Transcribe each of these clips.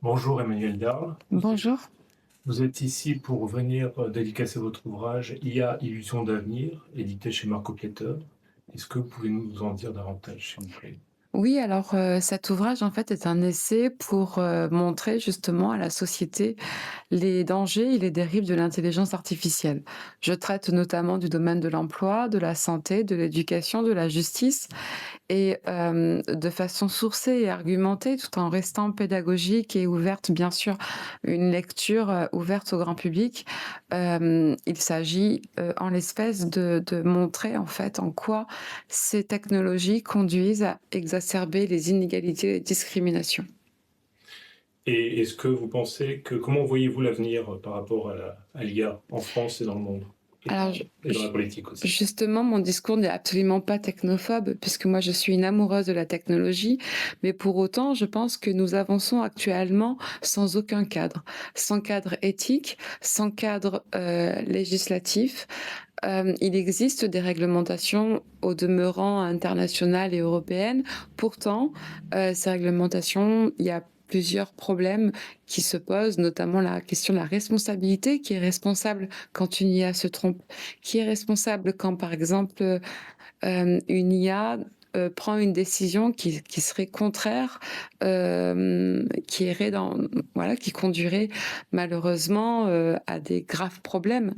Bonjour Emmanuel Darle. Bonjour. Vous êtes ici pour venir dédicacer votre ouvrage IA, illusion d'avenir, édité chez Marco Pieter. Est-ce que vous pouvez nous en dire davantage, s'il vous plaît? Oui, alors, cet ouvrage, en fait, est un essai pour, montrer justement à la société les dangers et les dérives de l'intelligence artificielle. Je traite notamment du domaine de l'emploi, de la santé, de l'éducation, de la justice et de façon sourcée et argumentée, tout en restant pédagogique et ouverte, bien sûr, une lecture, ouverte au grand public. Il s'agit, en l'espèce de montrer, en fait, en quoi ces technologies conduisent à exacerber les inégalités et les discriminations. Et est-ce que vous pensez que, comment voyez-vous l'avenir par rapport à l'IA en France et dans le monde? Alors Et dans la politique aussi? justement, mon discours n'est absolument pas technophobe puisque moi je suis une amoureuse de la technologie, mais pour autant, je pense que nous avançons actuellement sans aucun cadre. Sans cadre éthique, sans cadre, législatif. Il existe des réglementations au demeurant internationales et européennes. Pourtant, ces réglementations, il y a plusieurs problèmes qui se posent, notamment la question de la responsabilité. Qui est responsable quand une IA se trompe? Qui est responsable quand, par exemple, une IA, prend une décision qui serait contraire, qui irait dans voilà, qui conduirait malheureusement, à des graves problèmes.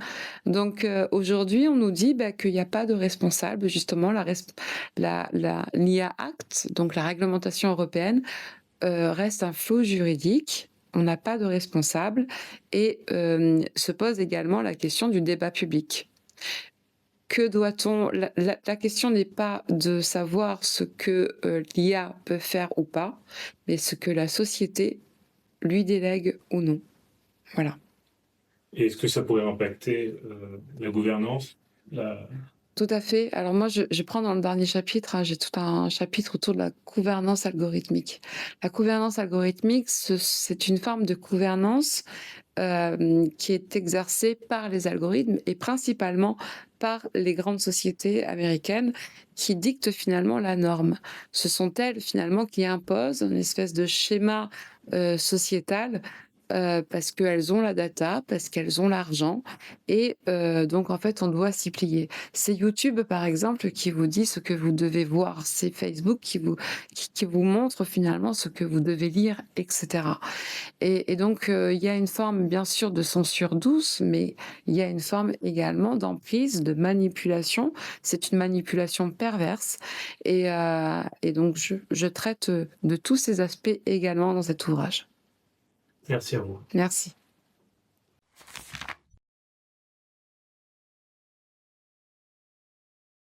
Donc, aujourd'hui, on nous dit, bah, qu'il y a pas de responsable. Justement, la l'IA Act, donc la réglementation européenne, reste un flou juridique. On n'a pas de responsable et se pose également la question du débat public. Que doit-on la question n'est pas de savoir ce que, l'IA peut faire ou pas, mais ce que la société lui délègue ou non. Voilà. Et est-ce que ça pourrait impacter la gouvernance, la... Tout à fait. Alors moi, je prends dans le dernier chapitre, hein, j'ai tout un chapitre autour de la gouvernance algorithmique. La gouvernance algorithmique, c'est une forme de gouvernance, qui est exercée par les algorithmes et principalement par les grandes sociétés américaines qui dictent finalement la norme. Ce sont elles finalement qui imposent une espèce de schéma, sociétal, parce qu'elles ont la data, parce qu'elles ont l'argent et donc en fait, on doit s'y plier. C'est YouTube, par exemple, qui vous dit ce que vous devez voir. C'est Facebook qui vous montre finalement ce que vous devez lire et cetera. Et donc, il y a une forme bien sûr de censure douce, mais il y a une forme également d'emprise, de manipulation. C'est une manipulation perverse et donc je traite, de tous ces aspects également dans cet ouvrage. Merci à vous. Merci.